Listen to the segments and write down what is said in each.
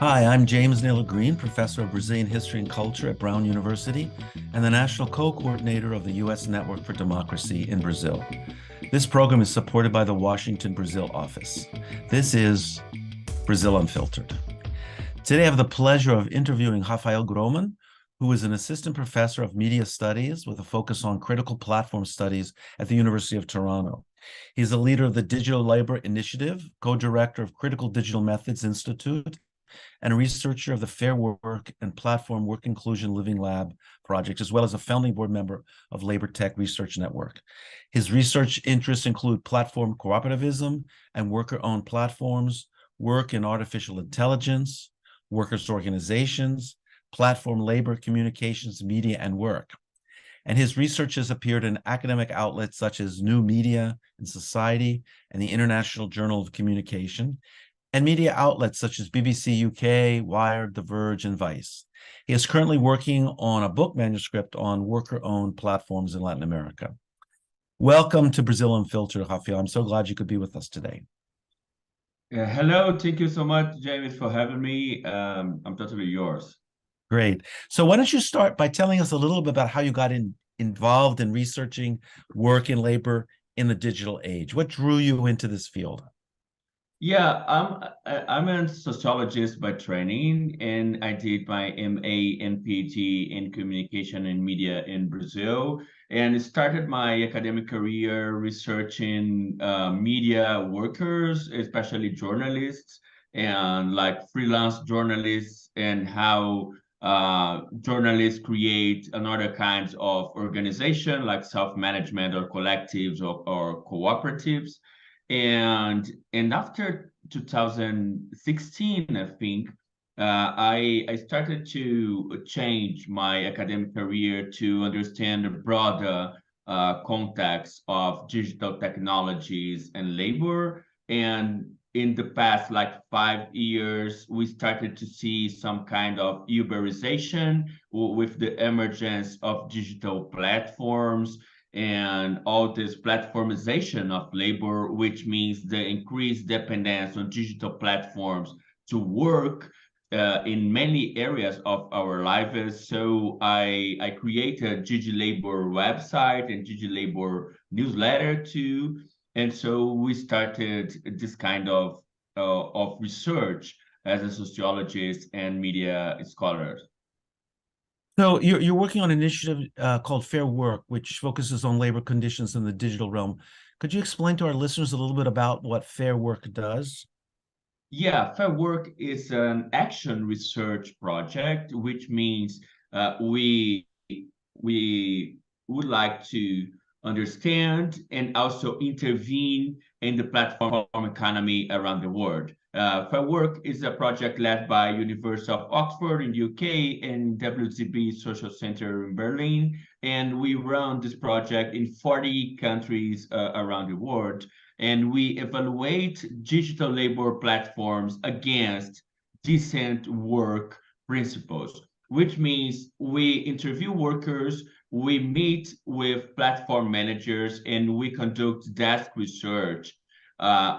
Hi, I'm James Naylor Green, professor of Brazilian history and culture at Brown University and the national co-coordinator of the U.S. Network for Democracy in Brazil. This program is supported by the Washington, Brazil office. This is Brazil Unfiltered. Today, I have the pleasure of interviewing Rafael Grohmann, who is an assistant professor of media studies with a focus on critical platform studies at the University of Toronto. He's a leader of the DigiLabour Initiative, co-director of Critical Digital Methods Institute, and a researcher of the Fairwork and Platform Work Inclusion Living Lab project, as well as a founding board member of Labor Tech Research Network. His research interests include platform cooperativism and worker-owned platforms, work in artificial intelligence, workers' organizations, platform labor, communications, media, and work. And his research has appeared in academic outlets such as New Media and Society and the International Journal of Communication, and media outlets such as BBC UK, Wired, The Verge, and VICE. He is currently working on a book manuscript on worker-owned platforms in Latin America. Welcome to Brazil Unfiltered, Rafael. I'm so glad you could be with us today. Hello, thank you so much, James, for having me. I'm totally yours. Great. So why don't you start by telling us a little bit about how you got involved in researching work and labor in the digital age? What drew you into this field? Yeah, I'm a sociologist by training, and I did my MA and PhD in communication and media in Brazil, and started my academic career researching media workers, especially journalists and like freelance journalists, and how journalists create another kinds of organization like self-management or collectives or cooperatives. And after 2016, I think, I started to change my academic career to understand the broader context of digital technologies and labor. And in the past, like 5 years, we started to see some kind of Uberization with the emergence of digital platforms and all this platformization of labor, which means the increased dependence on digital platforms to work in many areas of our lives. So I created DigiLabour website and DigiLabour newsletter too. And so we started this kind of research as a sociologist and media scholar. So you're working on an initiative called Fairwork, which focuses on labor conditions in the digital realm. Could you explain to our listeners a little bit about what Fairwork does? Yeah, Fairwork is an action research project, which means we would like to understand and also intervene in the platform economy around the world. Fairwork is a project led by University of Oxford in UK and WZB Social Center in Berlin, and we run this project in 40 countries around the world, and we evaluate digital labor platforms against decent work principles, which means we interview workers, we meet with platform managers, and we conduct desk research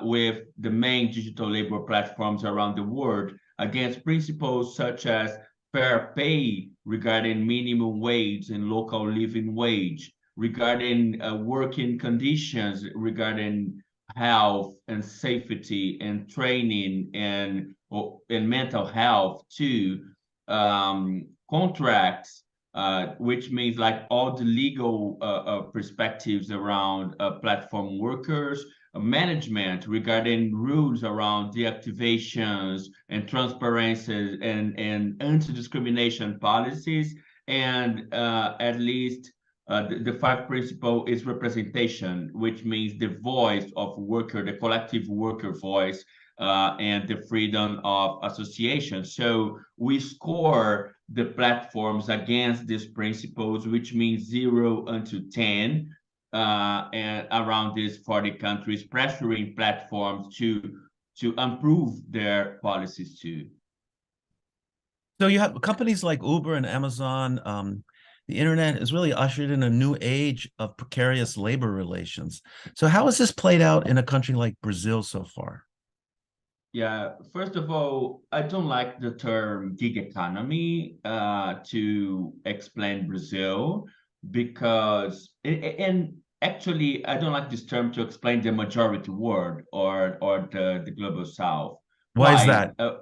with the main digital labor platforms around the world against principles such as fair pay regarding minimum wage and local living wage, regarding working conditions, regarding health and safety and training and mental health too, contracts, which means like all the legal perspectives around platform workers, management regarding rules around deactivations and transparency and anti-discrimination policies, and at least the five principle is representation, which means the voice of worker, the collective worker voice, and the freedom of association. So we score the platforms against these principles, which means 0 until 10, and around these 40 countries, pressuring platforms to improve their policies too. So you have companies like Uber and Amazon. The internet has really ushered in a new age of precarious labor relations. So how has this played out in a country like Brazil so far? Yeah, first of all, I don't like the term gig economy to explain Brazil because, and actually, I don't like this term to explain the majority world or the global south. Why is Why? that?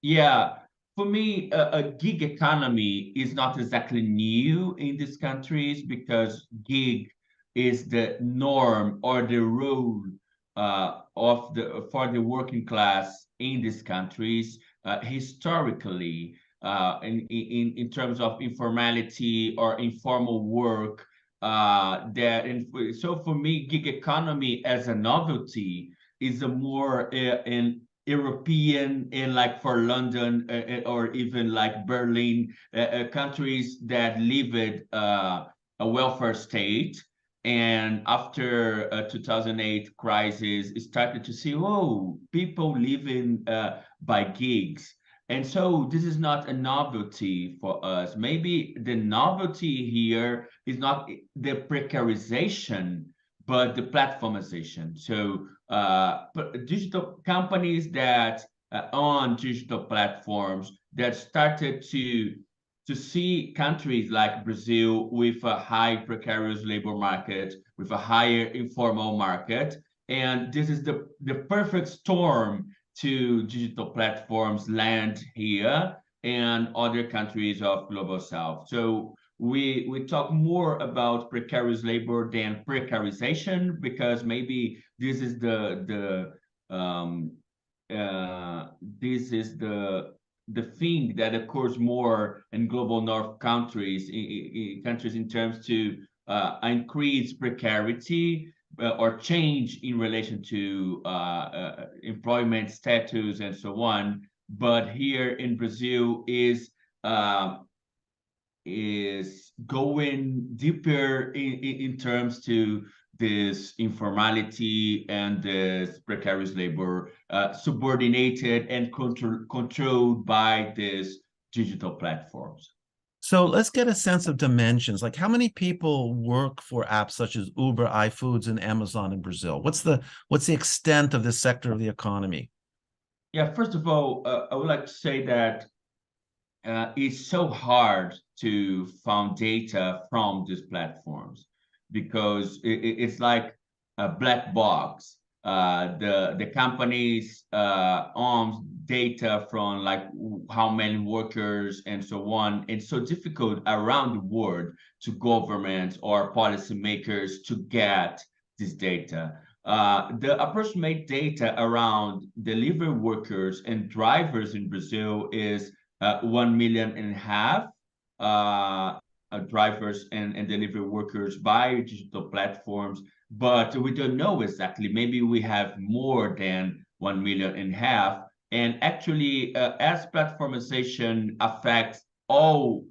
Yeah, for me, a gig economy is not exactly new in these countries because gig is the norm or the rule of the for the working class in these countries historically in terms of informality or informal work so for me gig economy as a novelty is a more an European and like for London or even like Berlin countries that live it a welfare state and after 2008 crisis started to see oh people living by gigs and so this is not a novelty for us maybe the novelty here is not the precarization but the platformization so but digital companies that on digital platforms that started to see countries like Brazil with a high precarious labor market, with a higher informal market. And this is the perfect storm to digital platforms land here and other countries of global south. So we talk more about precarious labor than precarization because maybe this is this is the thing that occurs more in global north countries countries in terms to increase precarity or change in relation to employment status and so on but here in Brazil is going deeper in terms to this informality and this precarious labor subordinated and controlled by these digital platforms. So let's get a sense of dimensions. Like how many people work for apps such as Uber, iFoods, and Amazon in Brazil? What's the extent of this sector of the economy? Yeah, first of all, I would like to say that it's so hard to find data from these platforms because it's like a black box. The companies own data from like how many workers and so on. It's so difficult around the world to governments or policymakers to get this data. The approximate data around delivery workers and drivers in Brazil is 1.5 million drivers and delivery workers by digital platforms, but we don't know exactly. Maybe we have more than 1.5 million. And actually, as platformization affects all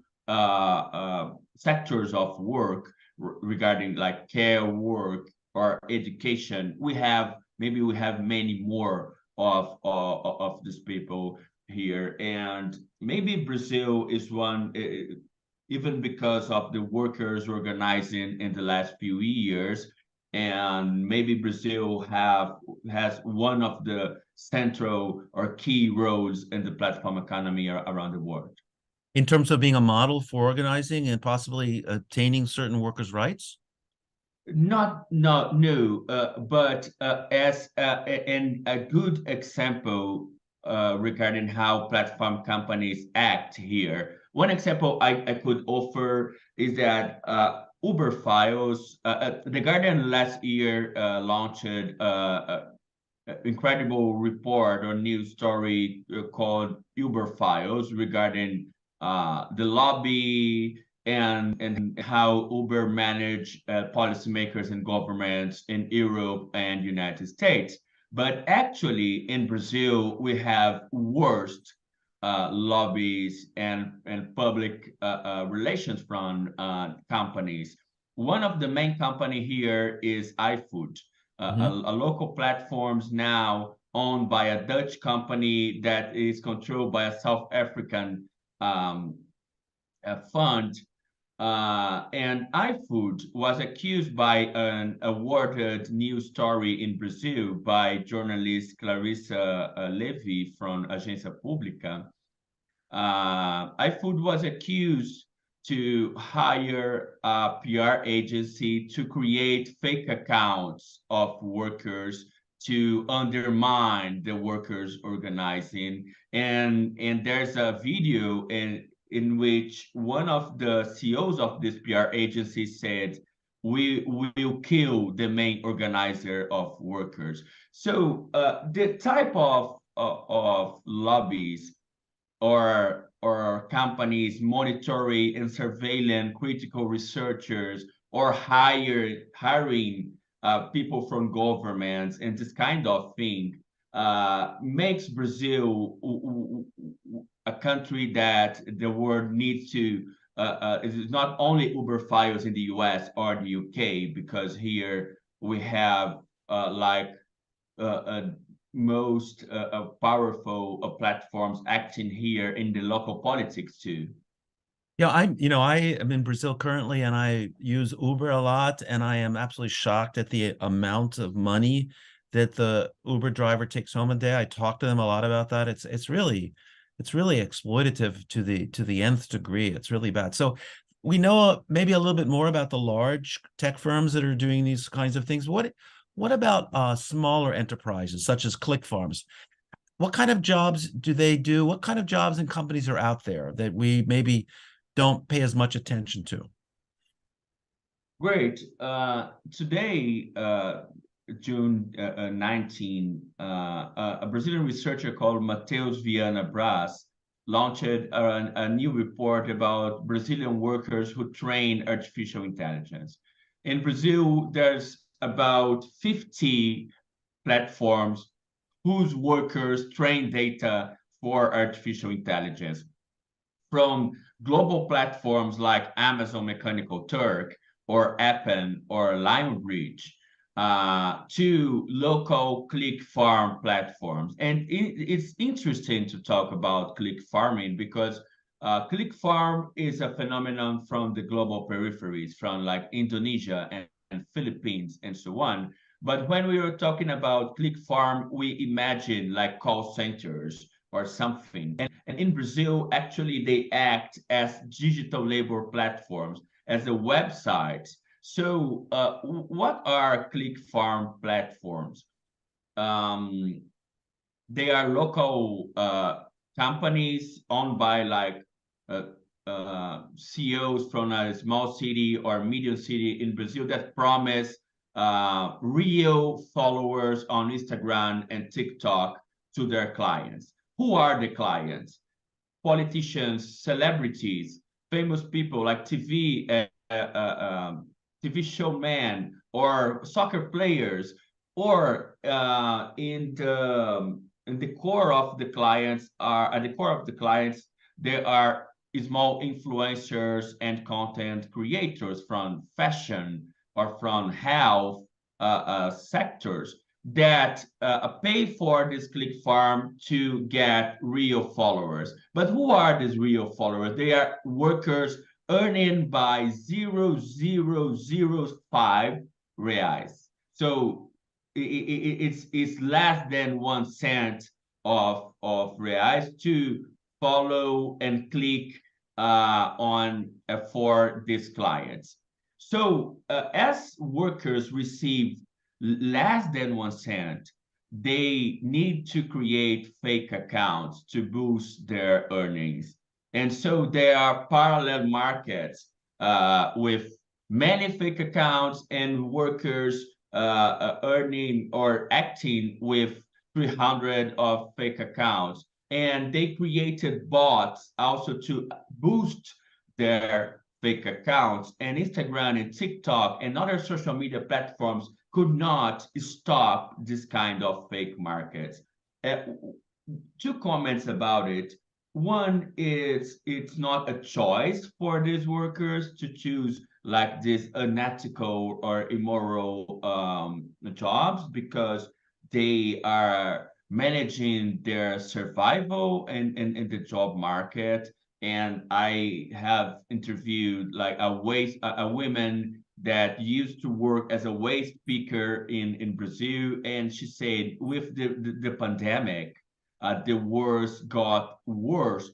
sectors of work regarding like care work or education, we have many more of these people here. And maybe Brazil is one, even because of the workers organizing in the last few years. And maybe Brazil has one of the central or key roles in the platform economy around the world. In terms of being a model for organizing and possibly attaining certain workers' rights? Not no no, but as and a good example regarding how platform companies act here. One example I could offer is that Uber Files, the Guardian last year launched incredible report or news story called Uber Files regarding the lobby and how Uber manage policymakers and governments in Europe and United States. But actually, in Brazil, we have worst lobbies and public relations from companies. One of the main company here is iFood, Mm-hmm. a local platforms now owned by a Dutch company that is controlled by a South African fund And iFood was accused by an awarded news story in Brazil by journalist Clarissa Levy from Agência Pública. iFood was accused to hire a PR agency to create fake accounts of workers to undermine the workers organizing. And there's a video in which one of the CEOs of this PR agency said, we will kill the main organizer of workers. So the type of lobbies or companies monitoring and surveilling critical researchers or hiring people from governments and this kind of thing makes Brazil a country that the world needs to it is not only Uber files in the US or the UK, because here we have most powerful platforms acting here in the local politics too. Yeah, I am in Brazil currently, and I use Uber a lot, and I am absolutely shocked at the amount of money that the Uber driver takes home a day. I talk to them a lot about that. It's really exploitative to the nth degree. It's really bad. So we know maybe a little bit more about the large tech firms that are doing these kinds of things. What about smaller enterprises such as click farms? What kind of jobs do they do? What kind of jobs and companies are out there that we maybe don't pay as much attention to? Great. Today, June 19, a Brazilian researcher called Matheus Viana Braz launched a new report about Brazilian workers who train artificial intelligence. In Brazil, there's about 50 platforms whose workers train data for artificial intelligence, from global platforms like Amazon Mechanical Turk or Appen or Lionbridge to local click farm platforms. And it's interesting to talk about click farming because click farm is a phenomenon from the global peripheries, from like Indonesia and Philippines and so on. But when we were talking about click farm, we imagine like call centers or something. And in Brazil, actually, they act as digital labor platforms, as a website. So what are click farm platforms? They are local companies owned by like CEOs from a small city or medium city in Brazil that promise real followers on Instagram and TikTok to their clients. Who are the clients? Politicians, celebrities, famous people like TV showman or soccer players, or in the core of the clients are at the core of the clients there are small influencers and content creators from fashion or from health sectors that pay for this click farm to get real followers. But who are these real followers? They are workers earning by 0.0005 reais. So it's less than 1 cent of reais to follow and click on for these clients. So as workers receive less than 1 cent, they need to create fake accounts to boost their earnings. And so there are parallel markets with many fake accounts and workers earning or acting with 300 of fake accounts. And they created bots also to boost their fake accounts. And Instagram and TikTok and other social media platforms could not stop this kind of fake markets. Two comments about it. One is it's not a choice for these workers to choose like this unethical or immoral jobs, because they are managing their survival and the job market. and I have interviewed like a woman that used to work as a waste picker in Brazil, and she said with the pandemic, the worst got worse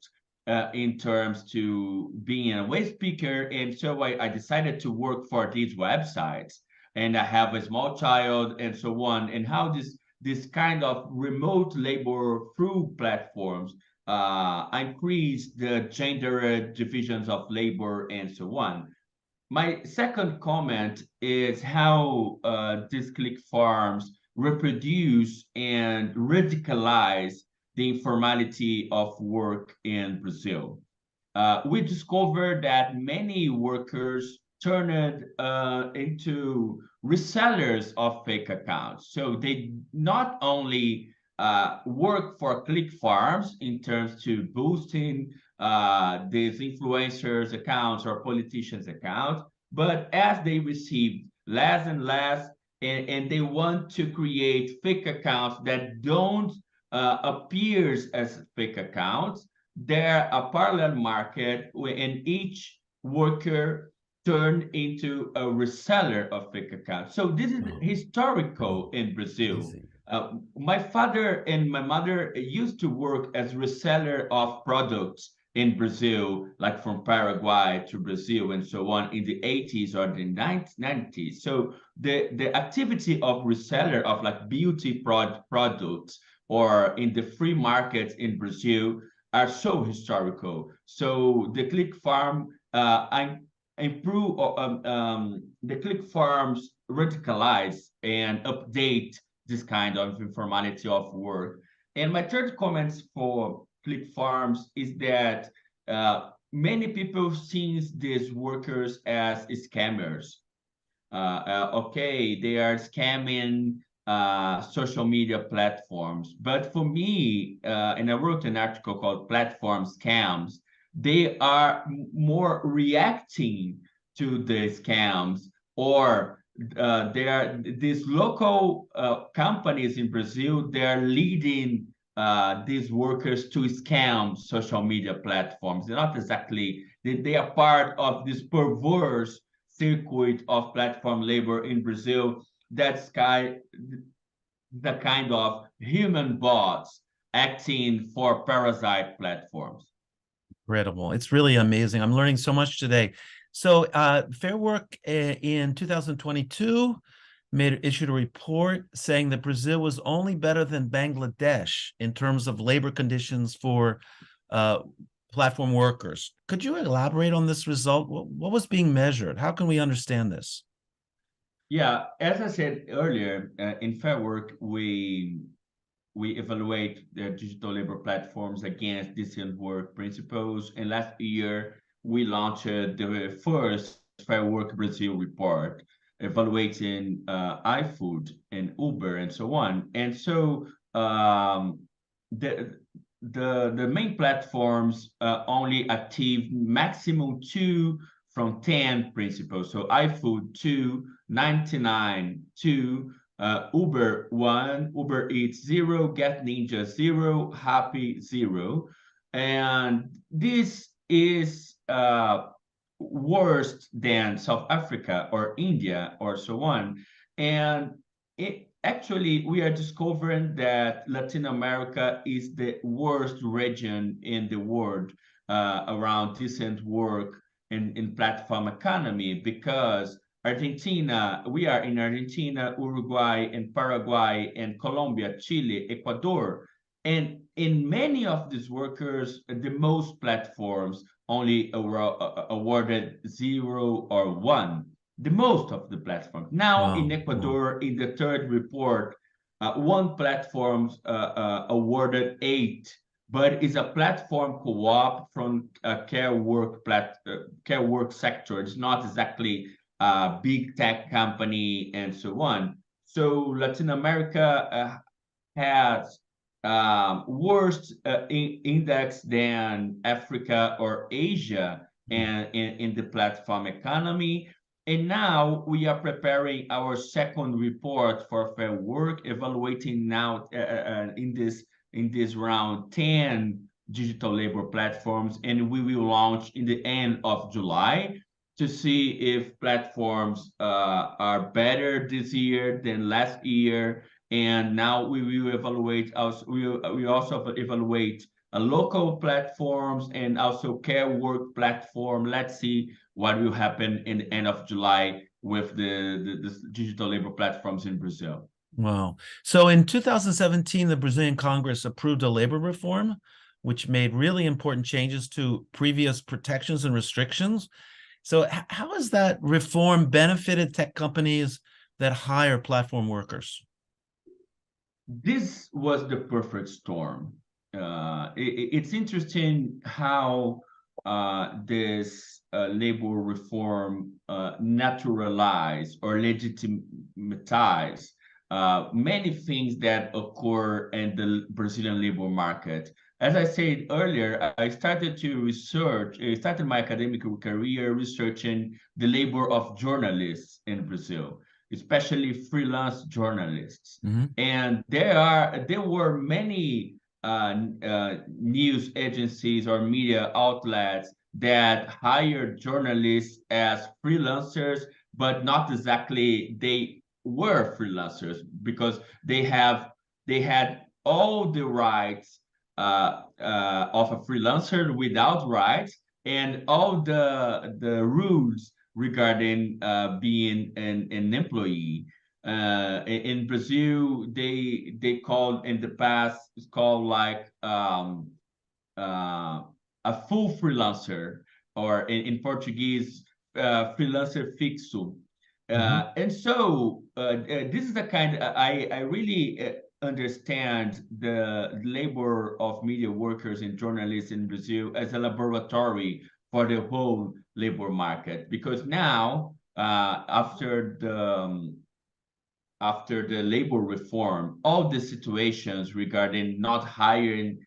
in terms to being a waste picker, and so I decided to work for these websites, and I have a small child and so on, and how this kind of remote labor through platforms increase the gender divisions of labor and so on. My second comment is how these click farms reproduce and radicalize the informality of work in Brazil. We discovered that many workers turned into resellers of fake accounts. So they not only work for click farms in terms to boosting these influencers accounts or politicians accounts, but as they receive less and less, and they want to create fake accounts that don't appears as fake accounts, there a parallel market and each worker turned into a reseller of fake accounts. So this is historical in Brazil. My father and my mother used to work as reseller of products in Brazil, like from Paraguay to Brazil and so on in the 80s or the 90s. So the activity of reseller of like beauty products or in the free markets in Brazil are so historical. So the click farm, I improve the click farms radicalize and update this kind of informality of work. And my third comments for click farms is that many people see these workers as scammers. Okay, they are scamming social media platforms. But for me, and I wrote an article called Platform Scams, they are more reacting to the scams, or they are these local companies in Brazil, they are leading these workers to scam social media platforms. They're not exactly, they are part of this perverse circuit of platform labor in Brazil. That's the kind of human bots acting for parasite platforms. Incredible. It's really amazing. I'm learning so much today. So Fairwork in 2022 issued a report saying that Brazil was only better than Bangladesh in terms of labor conditions for platform workers. Could you elaborate on this result? What was being measured? How can we understand this? Yeah, as I said earlier, in Fairwork, we evaluate the digital labor platforms against decent work principles. And last year, we launched the first Fairwork Brazil report, evaluating iFood and Uber and so on. And so the main platforms only achieve maximum 2 from 10 principles. So iFood 2, 99, 2, Uber 1, Uber Eats 0, Get Ninja 0, Happy 0. And this is worse than South Africa or India or so on. And actually, we are discovering that Latin America is the worst region in the world around decent work in platform economy, because Argentina, we are in Argentina, Uruguay, and Paraguay, and Colombia, Chile, Ecuador. And in many of these workers, the most platforms only awarded 0 or 1, the most of the platforms. Now in Ecuador, in the third report, one platform awarded 8, but it's a platform co-op from care work sector. It's not exactly a big tech company and so on. So Latin America has worse index than Africa or Asia and in the platform economy. And now we are preparing our second report for Fairwork, evaluating now in this round 10 digital labor platforms, and we will launch in the end of July to see if platforms are better this year than last year. And now we will evaluate also, we also evaluate local platforms and also care work platform. Let's see what will happen in the end of July with the digital labor platforms in Brazil. Wow. So in 2017, the Brazilian Congress approved a labor reform, which made really important changes to previous protections and restrictions. So how has that reform benefited tech companies that hire platform workers? This was the perfect storm. It's interesting how this labor reform naturalize or legitimize many things that occur in the Brazilian labor market. As I said earlier, I started to research, I started my academic career researching the labor of journalists in Brazil, especially freelance journalists. Mm-hmm. And there were many news agencies or media outlets that hired journalists as freelancers, but not exactly they were freelancers because they had all the rights of a freelancer without rights and all the rules regarding being an employee. In Brazil, they called in the past, it's called like a full freelancer, or in Portuguese, freelancer fixo. And so this is the kind I really understand the labor of media workers and journalists in Brazil as a laboratory for the whole labor market, because now after the labor reform, all the situations regarding not hiring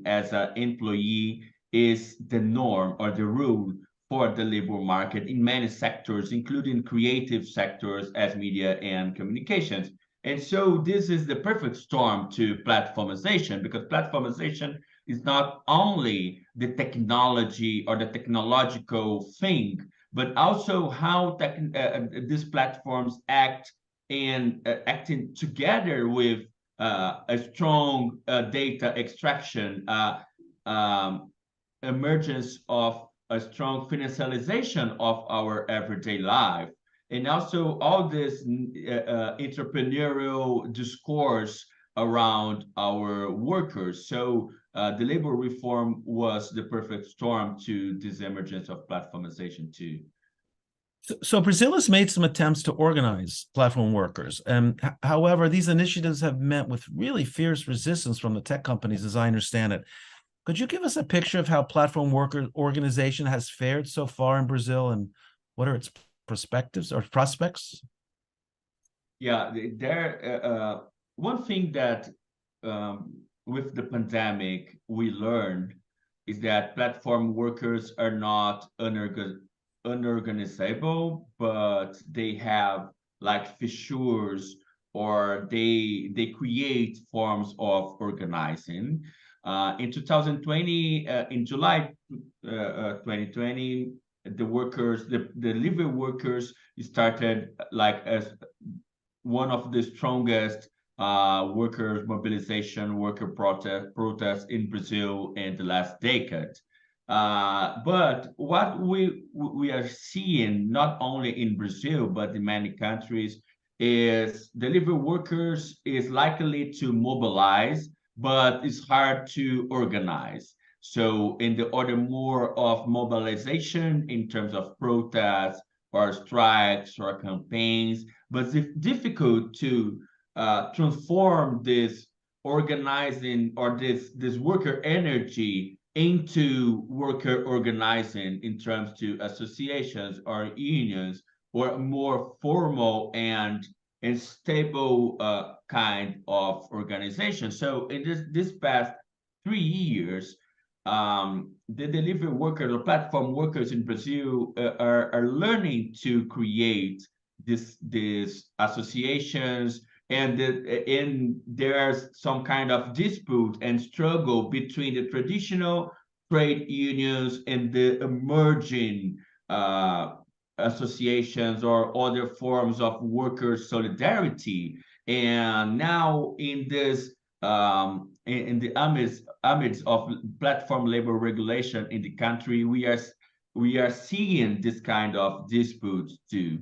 as an employee is the norm or the rule for the labor market in many sectors, including creative sectors as media and communications. And so this is the perfect storm to platformization, because platformization is not only the technology or the technological thing, but also how these platforms act and acting together with a strong data extraction, emergence of a strong financialization of our everyday life, and also all this entrepreneurial discourse around our workers. So the labor reform was the perfect storm to this emergence of platformization too. So Brazil has made some attempts to organize platform workers. However, these initiatives have met with really fierce resistance from the tech companies, as I understand it. Could you give us a picture of how platform worker organization has fared so far in Brazil, and what are its perspectives or prospects? Yeah, one thing that with the pandemic we learned is that platform workers are not unorganizable, but they have like fissures, or they create forms of organizing. In 2020, in July 2020, the delivery workers started like as one of the strongest workers mobilization, worker protests in Brazil in the last decade. But what we are seeing, not only in Brazil but in many countries, is delivery workers is likely to mobilize, but it's hard to organize. So in the order more of mobilization in terms of protests or strikes or campaigns, but it's difficult to transform this organizing or this worker energy into worker organizing in terms to associations or unions or more formal and stable kind of organization. So in this past 3 years, the delivery workers or platform workers in Brazil are learning to create these associations, and there's some kind of dispute and struggle between the traditional trade unions and the emerging associations or other forms of worker solidarity. And now in this in the amidst of platform labor regulation in the country, we are seeing this kind of disputes too.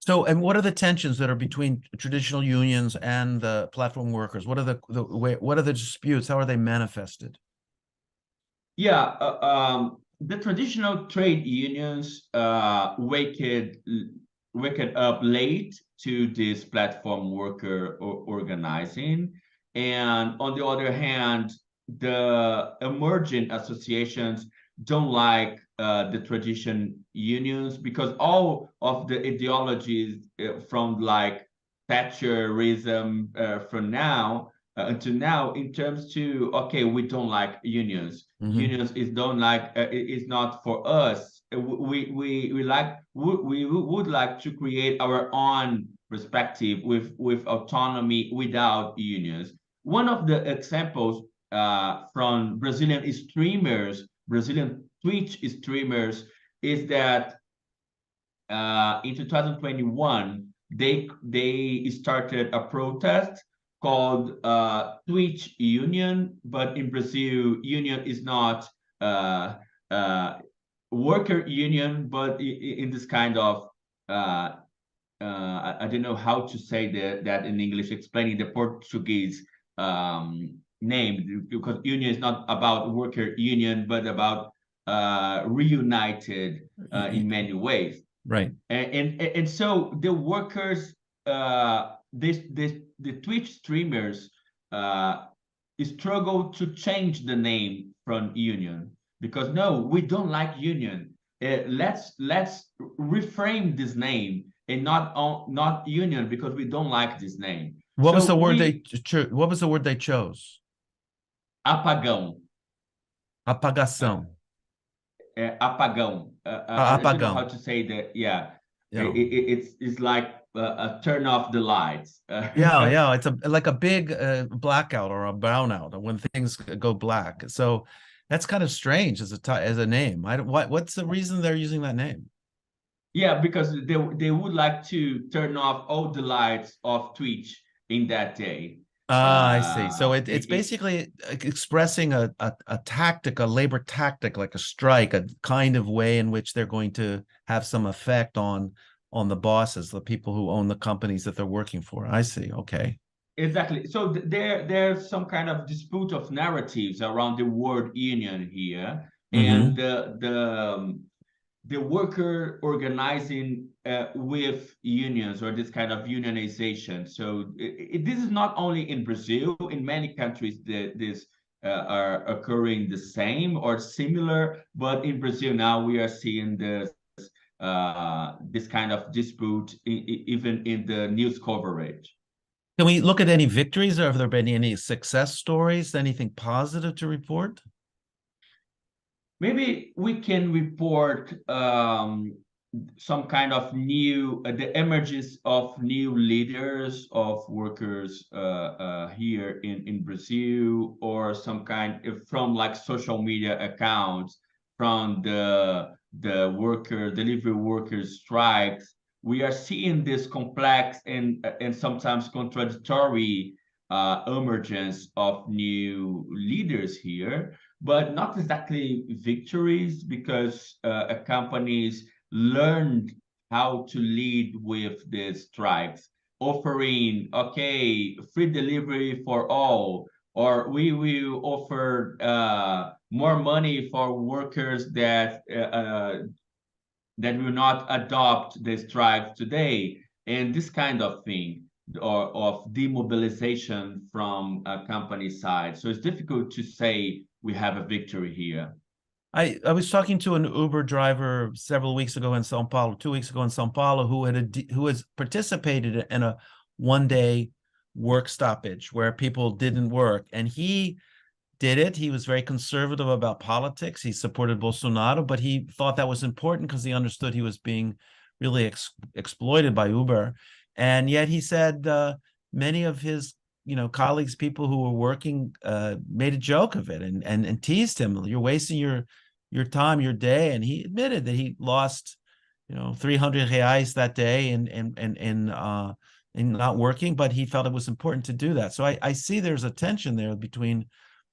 So, and what are the tensions that are between traditional unions and the platform workers? What are what are the disputes? How are they manifested? Yeah, the traditional trade unions waked up late to this platform worker organizing, and on the other hand, the emerging associations don't like the tradition unions because all of the ideologies from like Thatcherism from now until now in terms to okay, we don't like unions. Unions is don't like is not for us. We would like to create our own perspective with autonomy without unions. One of the examples from Brazilian Twitch streamers, is that in 2021 they started a protest called Twitch Union, but in Brazil, union is not worker union, but in this kind of I don't know how to say that in English, explaining the Portuguese name, because union is not about worker union, but about reunited in many ways. Right. And so the workers, the Twitch streamers struggle to change the name from union because no, we don't like union. Let's reframe this name and not union because we don't like this name. What was the word what was the word they chose? Apagão. Apagação. Apagão. I don't know how to say that. Yeah. It's like turn off the lights. Yeah, it's like a big blackout or a brownout when things go black. So that's kind of strange as a name. What's the reason they're using that name? Yeah, because they would like to turn off all the lights of Twitch in that day. I see. So it's basically expressing a tactic, a labor tactic, like a strike, a kind of way in which they're going to have some effect on the bosses, the people who own the companies that they're working for. I see. Okay. Exactly. So there's some kind of dispute of narratives around the word union here, and the worker organizing with unions or this kind of unionization. So this is not only in Brazil. In many countries, this are occurring the same or similar. But in Brazil now, we are seeing this kind of dispute even in the news coverage. Can we look at any victories, or have there been any success stories? Anything positive to report? Maybe we can report some kind of new, the emergence of new leaders of workers here in Brazil, or some kind from like social media accounts from the delivery workers strikes. We are seeing this complex and sometimes contradictory emergence of new leaders here, but not exactly victories, because companies learned how to lead with the strikes, offering, okay, free delivery for all, or we will offer more money for workers that will not adopt the strike today, and this kind of thing, or of demobilization from a company side. So it's difficult to say we have a victory here. I was talking to an Uber driver several weeks ago in São Paulo, 2 weeks ago in São Paulo, who has participated in a one-day work stoppage where people didn't work, and he did it. He was very conservative about politics. He supported Bolsonaro, but he thought that was important because he understood he was being really exploited by Uber. And yet he said many of his colleagues, people who were working, made a joke of it and teased him. You're wasting your time, your day. And he admitted that he lost 300 reais that day in not working, but he felt it was important to do that. So I see there's a tension there between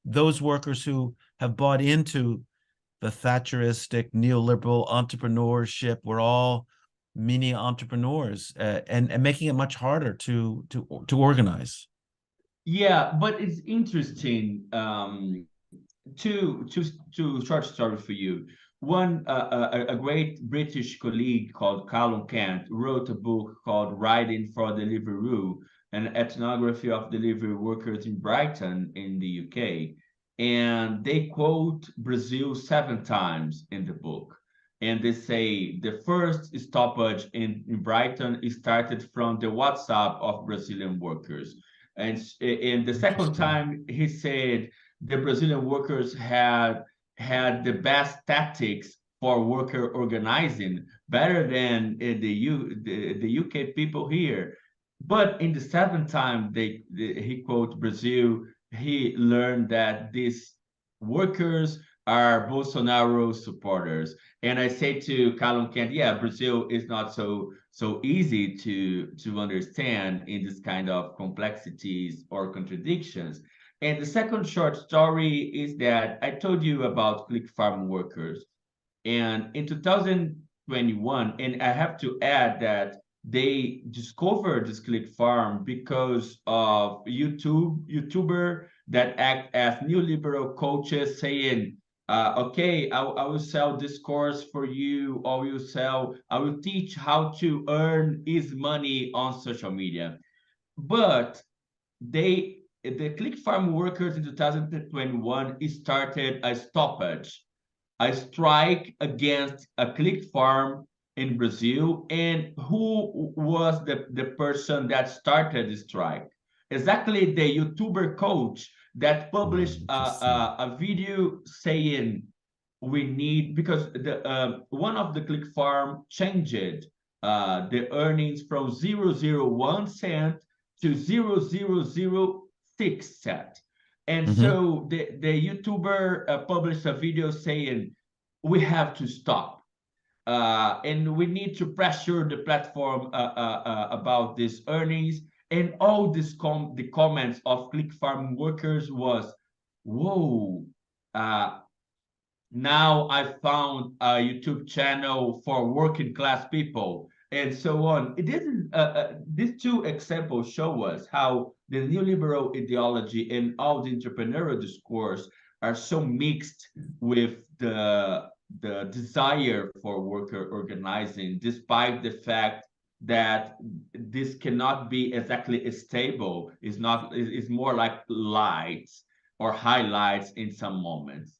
those workers who have bought into the Thatcheristic neoliberal entrepreneurship. We're all mini entrepreneurs, and making it much harder to organize. Yeah, but it's interesting. Two short stories for you. One, a great British colleague called Callum Kent wrote a book called Writing for Deliveroo, an ethnography of delivery workers in Brighton in the UK. And they quote Brazil 7 times in the book. And they say the first stoppage in Brighton started from the WhatsApp of Brazilian workers. And in the second time, he said the Brazilian workers had the best tactics for worker organizing, better than the UK people here. But in the seventh time, he quote Brazil, he learned that these workers are Bolsonaro supporters. And I say to Callum Kent, yeah, Brazil is not so easy to understand in this kind of complexities or contradictions. And the second short story is that I told you about click farm workers. And in 2021, and I have to add that they discovered this click farm because of YouTuber that act as neoliberal coaches saying, okay, I will sell this course for you, or I will teach how to earn his money on social media. But the click farm workers in 2021 started a stoppage, a strike against a click farm in Brazil. And who was the person that started the strike? Exactly the YouTuber coach that published a video saying we need, because the one of the click farm changed the earnings from 0.001 to 0.006. And so the YouTuber published a video saying, we have to stop. And we need to pressure the platform about these earnings. And all the comments of click farm workers was, whoa, now I found a YouTube channel for working class people, and so on. These two examples show us how the neoliberal ideology and all the entrepreneurial discourse are so mixed with the desire for worker organizing, despite the fact that this cannot be exactly stable. It's more like lights or highlights in some moments.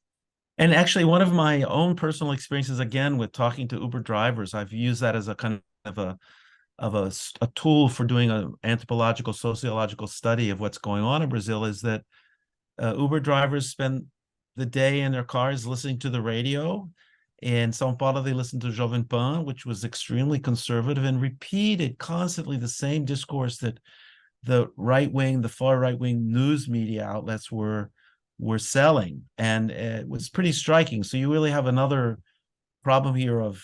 And actually, one of my own personal experiences, again, with talking to Uber drivers, I've used that as a kind of a tool for doing an anthropological, sociological study of what's going on in Brazil, is that Uber drivers spend the day in their cars listening to the radio. In São Paulo, they listened to Jovem Pan, which was extremely conservative, and repeated constantly the same discourse that the far right-wing news media outlets were selling. And it was pretty striking. So you really have another problem here of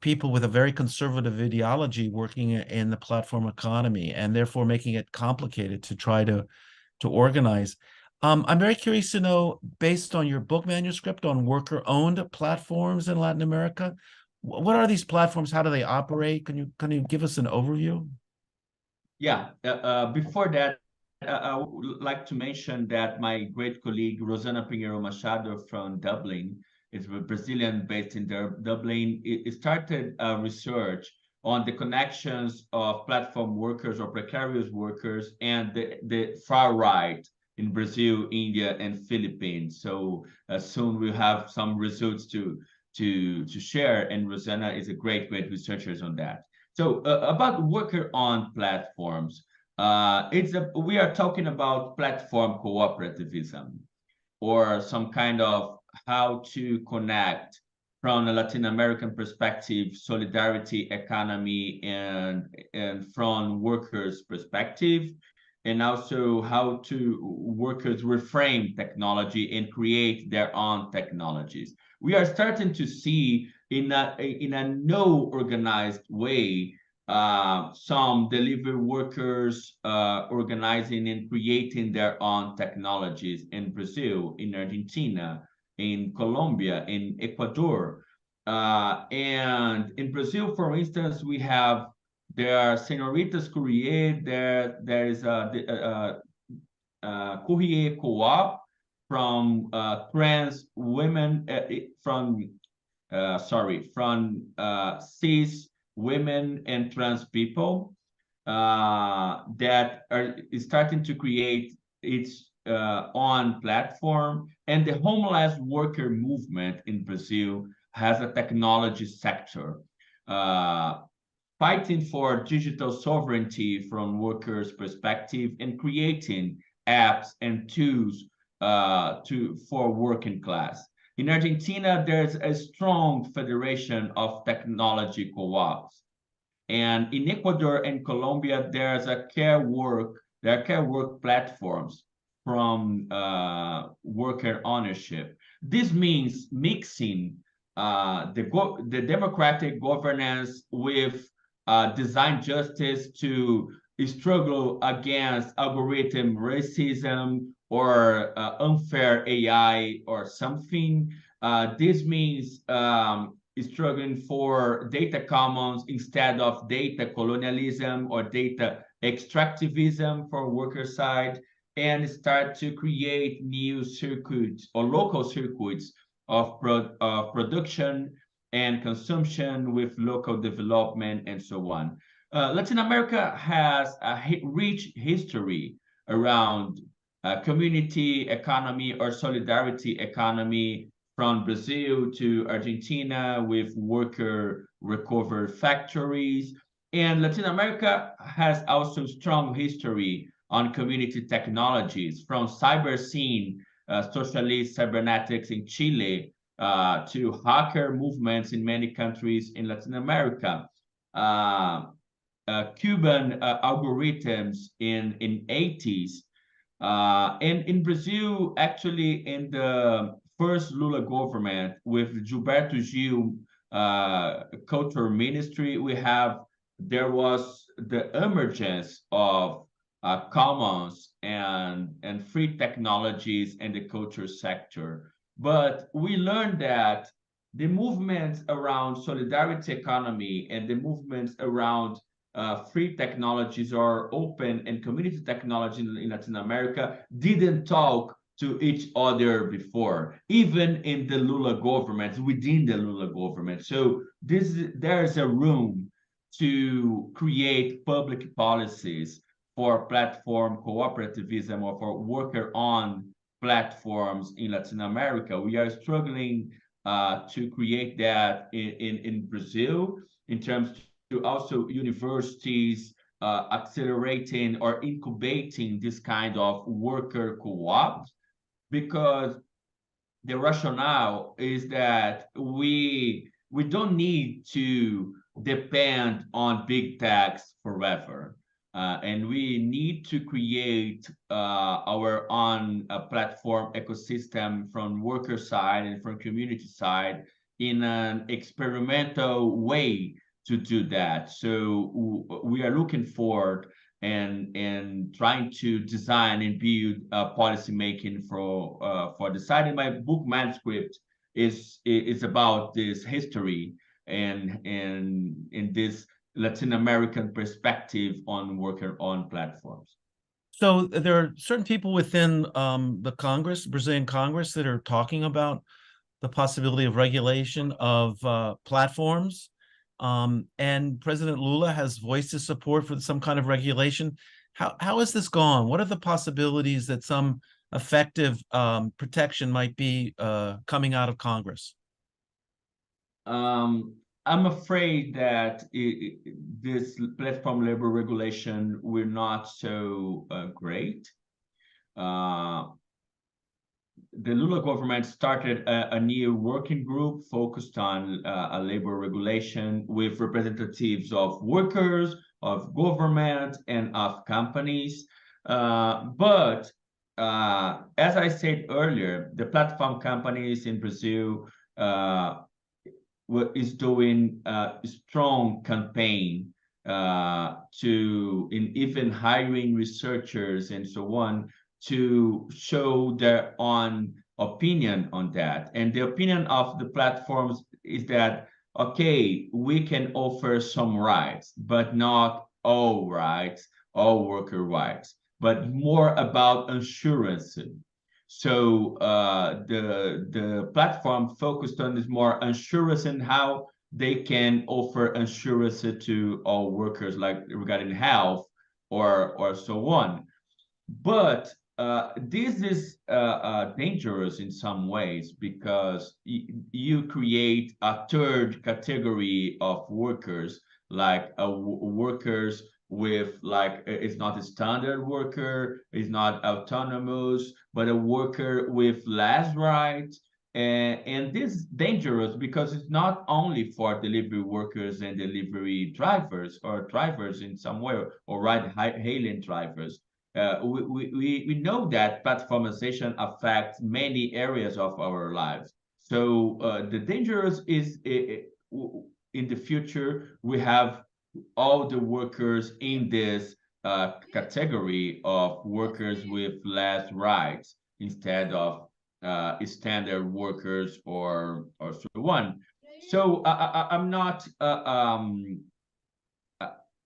people with a very conservative ideology working in the platform economy, and therefore making it complicated to try to organize. I'm very curious to know, based on your book manuscript on worker-owned platforms in Latin America, what are these platforms? How do they operate? Can you give us an overview? Yeah, before that, I would like to mention that my great colleague, Rosana Pinheiro Machado from Dublin, is a Brazilian based in Dublin. It started research on the connections of platform workers or precarious workers and the far right in Brazil, India, and Philippines. So soon we'll have some results to share, and Rosanna is a great researcher on that. So about worker-owned platforms, we are talking about platform cooperativism, or some kind of how to connect from a Latin American perspective, solidarity economy, and from workers' perspective, and also how to workers reframe technology and create their own technologies. We are starting to see in a no organized way some delivery workers organizing and creating their own technologies in Brazil, in Argentina, in Colombia, in Ecuador. And in Brazil, for instance, there are Senoritas Courier, there is a Courier Co-op from trans women, from cis women and trans people that are starting to create its own platform. And the homeless worker movement in Brazil has a technology sector fighting for digital sovereignty from workers' perspective and creating apps and tools for working class. In Argentina, there's a strong federation of technology co-ops. And in Ecuador and Colombia, there are care work platforms from worker ownership. This means mixing the democratic governance with design justice to struggle against algorithm racism or unfair AI or something. This means struggling for data commons instead of data colonialism or data extractivism for worker side, and start to create new circuits or local circuits of production and consumption with local development and so on. Latin America has a rich history around community economy or solidarity economy, from Brazil to Argentina with worker recovered factories. And Latin America has also strong history on community technologies, from cyber scene, socialist cybernetics in Chile, to hacker movements in many countries in Latin America. Cuban algorithms in 80s. And in Brazil, actually, in the first Lula government with Gilberto Gil culture ministry, there was the emergence of commons and free technologies in the culture sector. But we learned that the movements around solidarity economy and the movements around free technologies or open and community technology in Latin America didn't talk to each other before, even in the Lula government, within the Lula government. So there's a room to create public policies for platform cooperativism or for worker-owned platforms in Latin America. We are struggling to create that in Brazil, in terms to also universities accelerating or incubating this kind of worker co-ops, because the rationale is that we don't need to depend on big techs forever. And we need to create our own platform ecosystem from worker side and from community side in an experimental way to do that. So we are looking forward and trying to design and build policy making for deciding. My book manuscript is about this history and this Latin American perspective on worker-owned platforms. So there are certain people within the Congress, Brazilian Congress, that are talking about the possibility of regulation of platforms. And President Lula has voiced his support for some kind of regulation. How has this gone? What are the possibilities that some effective protection might be coming out of Congress? I'm afraid that this platform labor regulation will not so great. the Lula government started a new working group focused on labor regulation with representatives of workers, of government, and of companies. But as I said earlier, the platform companies in Brazil is doing a strong campaign in even hiring researchers and so on to show their own opinion on that. And the opinion of the platforms is that, okay, we can offer some rights, but not all rights, all worker rights, but more about assurance. So the platform focused on is more assurance and how they can offer assurance to all workers, like regarding health or so on. But this is dangerous in some ways because you create a third category of workers, like workers with like it's not a standard worker, it's not autonomous, but a worker with less rights. And this is dangerous because it's not only for delivery workers and delivery drivers or drivers in some way or ride-hailing drivers. We know that platformization affects many areas of our lives. So the dangerous is in the future, we have all the workers in this category of workers with less rights instead of standard workers or so on. So I'm not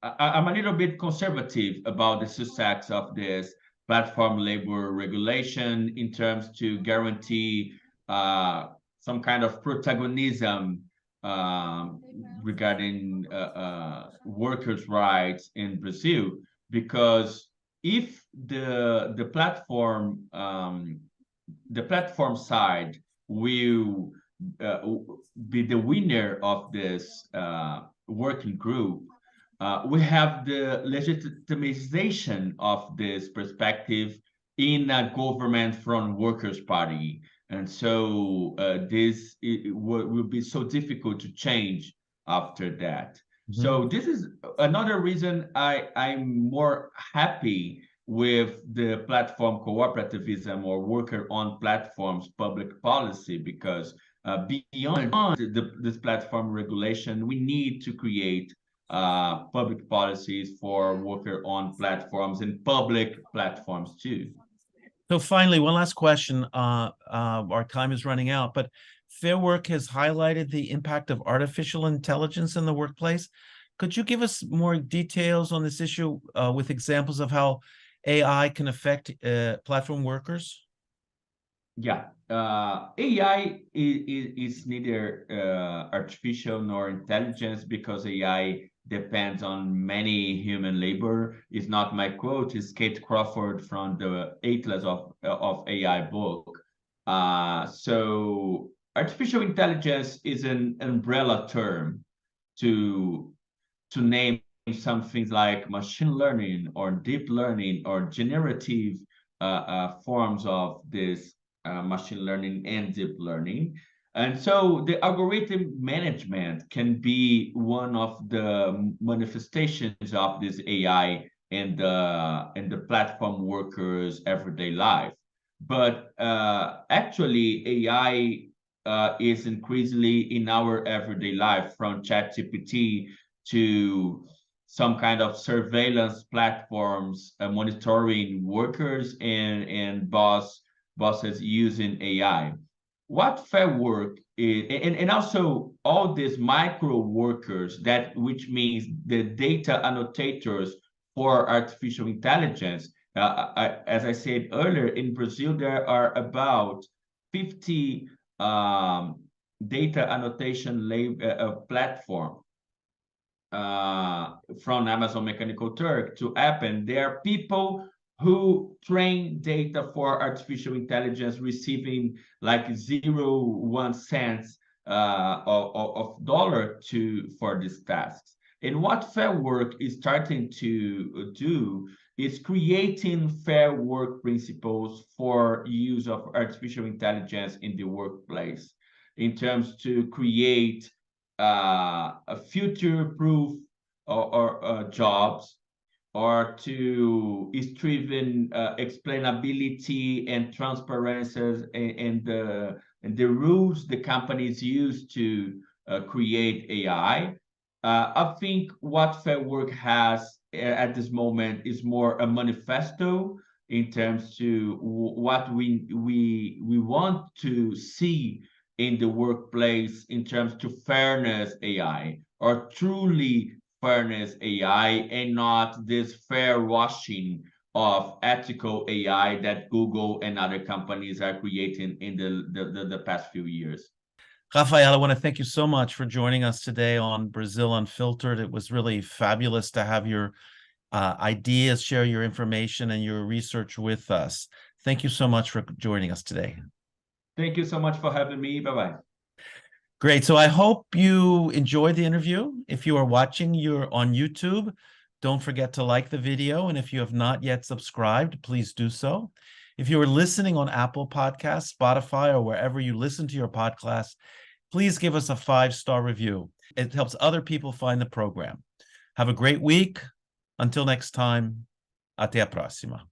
I'm a little bit conservative about the success of this platform labor regulation in terms to guarantee some kind of protagonism regarding workers' rights in Brazil, because if the platform side will be the winner of this working group, we have the legitimization of this perspective in a government from Workers' Party. And so this will be so difficult to change after that. Mm-hmm. So this is another reason I'm more happy with the platform cooperativism or worker-owned platforms public policy, because beyond this platform regulation, we need to create public policies for worker-owned platforms and public platforms too. So finally, one last question. Our time is running out, but Fairwork has highlighted the impact of artificial intelligence in the workplace. Could you give us more details on this issue with examples of how AI can affect platform workers? Yeah, AI is neither artificial nor intelligence, because AI depends on many human labor. It's not my quote, it's Kate Crawford from the Atlas of AI book. So artificial intelligence is an umbrella term to name some things like machine learning or deep learning or generative forms of this machine learning and deep learning. And so the algorithm management can be one of the manifestations of this AI and the platform workers' everyday life. But actually, AI is increasingly in our everyday life, from ChatGPT to some kind of surveillance platforms monitoring workers and bosses using AI. What Fairwork is, and also all these micro workers, which means the data annotators for artificial intelligence. As I said earlier, in Brazil, there are about 50 data annotation platform from Amazon Mechanical Turk to Appen. There are people who train data for artificial intelligence, receiving like 0.1 cents of dollar for these tasks. And what Fairwork is starting to do is creating fair work principles for use of artificial intelligence in the workplace, in terms to create a future-proof or jobs, or to strengthen explainability and transparency and the rules the companies use to create AI. I think what Fairwork has at this moment is more a manifesto in terms to what we want to see in the workplace in terms to fairness AI, or truly fairness AI, and not this fair washing of ethical AI that Google and other companies are creating in the past few years. Rafael, I want to thank you so much for joining us today on Brazil Unfiltered. It was really fabulous to have your ideas, share your information and your research with us. Thank you so much for joining us today. Thank you so much for having me. Bye-bye. Great. So I hope you enjoyed the interview. If you are watching, you're on YouTube, don't forget to like the video. And if you have not yet subscribed, please do so. If you are listening on Apple Podcasts, Spotify, or wherever you listen to your podcast, please give us a 5-star review. It helps other people find the program. Have a great week. Until next time, até a próxima.